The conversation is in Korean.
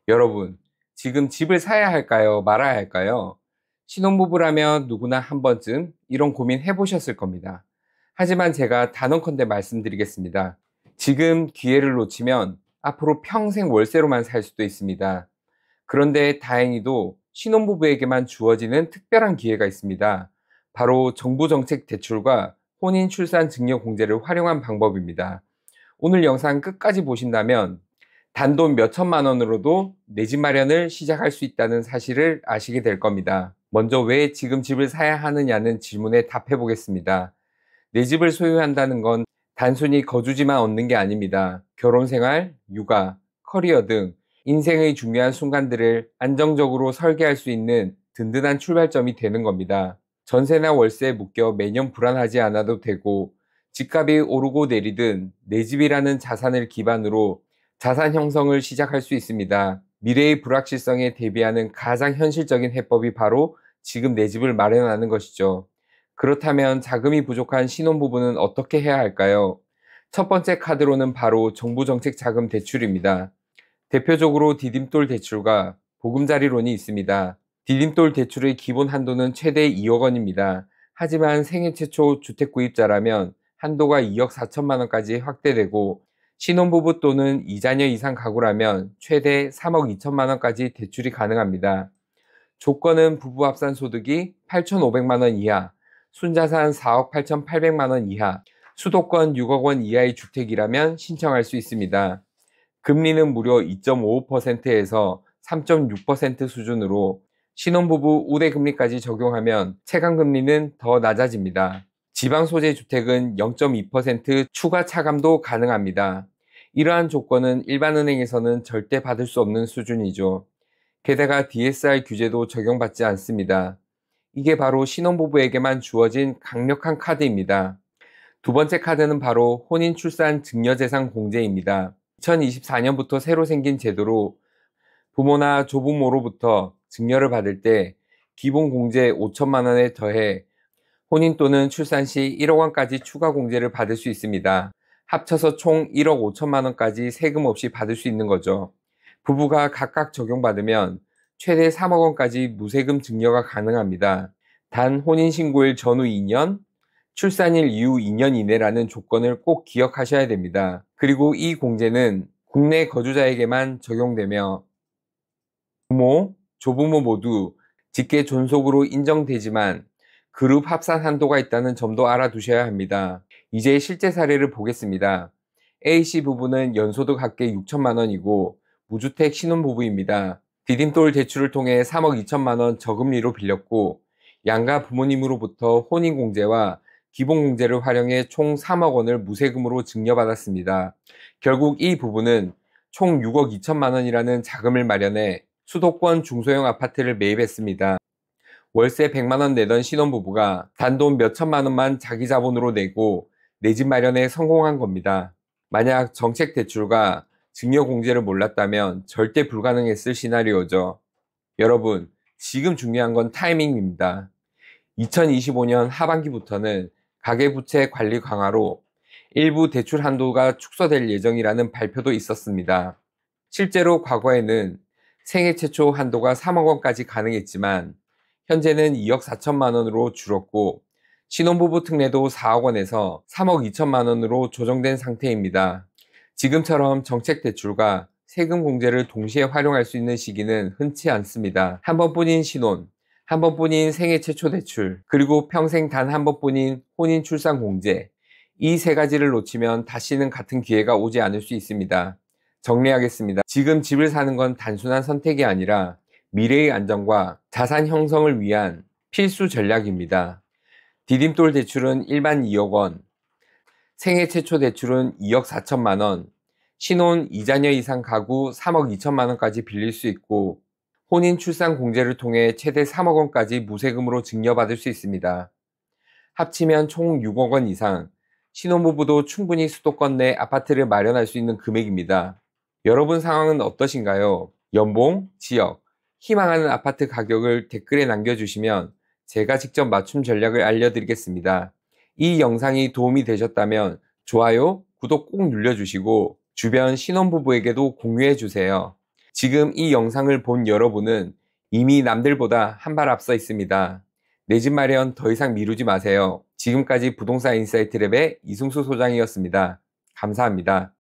여러분, 지금 집을 사야 할까요? 말아야 할까요? 신혼부부라면 누구나 한 번쯤 이런 고민 해보셨을 겁니다. 하지만 제가 단언컨대 말씀드리겠습니다. 지금 기회를 놓치면 앞으로 평생 월세로만 살 수도 있습니다. 그런데 다행히도 신혼부부에게만 주어지는 특별한 기회가 있습니다. 바로 정부 정책 대출과 혼인 출산 증여 공제를 활용한 방법입니다. 오늘 영상 끝까지 보신다면 단돈 몇천만 원으로도 내 집 마련을 시작할 수 있다는 사실을 아시게 될 겁니다. 먼저 왜 지금 집을 사야 하느냐는 질문에 답해 보겠습니다. 내 집을 소유한다는 건 단순히 거주지만 얻는 게 아닙니다. 결혼 생활, 육아, 커리어 등 인생의 중요한 순간들을 안정적으로 설계할 수 있는 든든한 출발점이 되는 겁니다. 전세나 월세에 묶여 매년 불안하지 않아도 되고, 집값이 오르고 내리든 내 집이라는 자산을 기반으로 자산 형성을 시작할 수 있습니다. 미래의 불확실성에 대비하는 가장 현실적인 해법이 바로 지금 내 집을 마련하는 것이죠. 그렇다면 자금이 부족한 신혼부부는 어떻게 해야 할까요? 첫 번째 카드로는 바로 정부정책 자금 대출입니다. 대표적으로 디딤돌 대출과 보금자리론이 있습니다. 디딤돌 대출의 기본 한도는 최대 2억 원입니다. 하지만 생애 최초 주택 구입자라면 한도가 2억 4천만 원까지 확대되고, 신혼부부 또는 2자녀 이상 가구라면 최대 3억 2천만 원까지 대출이 가능합니다. 조건은 부부 합산 소득이 8,500만 원 이하, 순자산 4억 8,800만 원 이하, 수도권 6억 원 이하의 주택이라면 신청할 수 있습니다. 금리는 무려 2.55%에서 3.6% 수준으로 신혼부부 우대금리까지 적용하면 체감금리는 더 낮아집니다. 지방 소재 주택은 0.2% 추가 차감도 가능합니다. 이러한 조건은 일반 은행에서는 절대 받을 수 없는 수준이죠. 게다가 DSR 규제도 적용받지 않습니다. 이게 바로 신혼부부에게만 주어진 강력한 카드입니다. 두 번째 카드는 바로 혼인 출산 증여재산 공제입니다. 2024년부터 새로 생긴 제도로 부모나 조부모로부터 증여를 받을 때 기본 공제 5천만 원에 더해 혼인 또는 출산 시 1억 원까지 추가 공제를 받을 수 있습니다. 합쳐서 총 1억 5천만 원까지 세금 없이 받을 수 있는 거죠. 부부가 각각 적용받으면 최대 3억 원까지 무세금 증여가 가능합니다. 단 혼인신고일 전후 2년, 출산일 이후 2년 이내라는 조건을 꼭 기억하셔야 됩니다. 그리고 이 공제는 국내 거주자에게만 적용되며 부모, 조부모 모두 직계 존속으로 인정되지만 그룹 합산 한도가 있다는 점도 알아두셔야 합니다. 이제 실제 사례를 보겠습니다. A씨 부부는 연소득 합계 6천만 원이고 무주택 신혼부부입니다. 디딤돌 대출을 통해 3억 2천만 원 저금리로 빌렸고, 양가 부모님으로부터 혼인공제와 기본공제를 활용해 총 3억 원을 무세금으로 증여받았습니다. 결국 이 부부는 총 6억 2천만 원이라는 자금을 마련해 수도권 중소형 아파트를 매입했습니다. 월세 100만 원 내던 신혼부부가 단돈 몇천만 원만 자기 자본으로 내고 내 집 마련에 성공한 겁니다. 만약 정책 대출과 증여 공제를 몰랐다면 절대 불가능했을 시나리오죠. 여러분, 지금 중요한 건 타이밍입니다. 2025년 하반기부터는 가계부채 관리 강화로 일부 대출 한도가 축소될 예정이라는 발표도 있었습니다. 실제로 과거에는 생애 최초 한도가 3억 원까지 가능했지만 현재는 2억 4천만 원으로 줄었고, 신혼부부 특례도 4억 원에서 3억 2천만 원으로 조정된 상태입니다. 지금처럼 정책 대출과 세금 공제를 동시에 활용할 수 있는 시기는 흔치 않습니다. 한 번뿐인 신혼, 한 번뿐인 생애 최초 대출, 그리고 평생 단 한 번뿐인 혼인 출산 공제, 이 세 가지를 놓치면 다시는 같은 기회가 오지 않을 수 있습니다. 정리하겠습니다. 지금 집을 사는 건 단순한 선택이 아니라 미래의 안정과 자산 형성을 위한 필수 전략입니다. 디딤돌 대출은 일반 2억 원, 생애 최초 대출은 2억 4천만 원, 신혼 2자녀 이상 가구 3억 2천만 원까지 빌릴 수 있고, 혼인 출산 공제를 통해 최대 3억 원까지 무세금으로 증여받을 수 있습니다. 합치면 총 6억 원 이상, 신혼부부도 충분히 수도권 내 아파트를 마련할 수 있는 금액입니다. 여러분 상황은 어떠신가요? 연봉, 지역, 희망하는 아파트 가격을 댓글에 남겨주시면 제가 직접 맞춤 전략을 알려드리겠습니다. 이 영상이 도움이 되셨다면 좋아요, 구독 꼭 눌러주시고 주변 신혼부부에게도 공유해주세요. 지금 이 영상을 본 여러분은 이미 남들보다 한 발 앞서 있습니다. 내 집 마련 더 이상 미루지 마세요. 지금까지 부동산 인사이트 랩의 이승수 소장이었습니다. 감사합니다.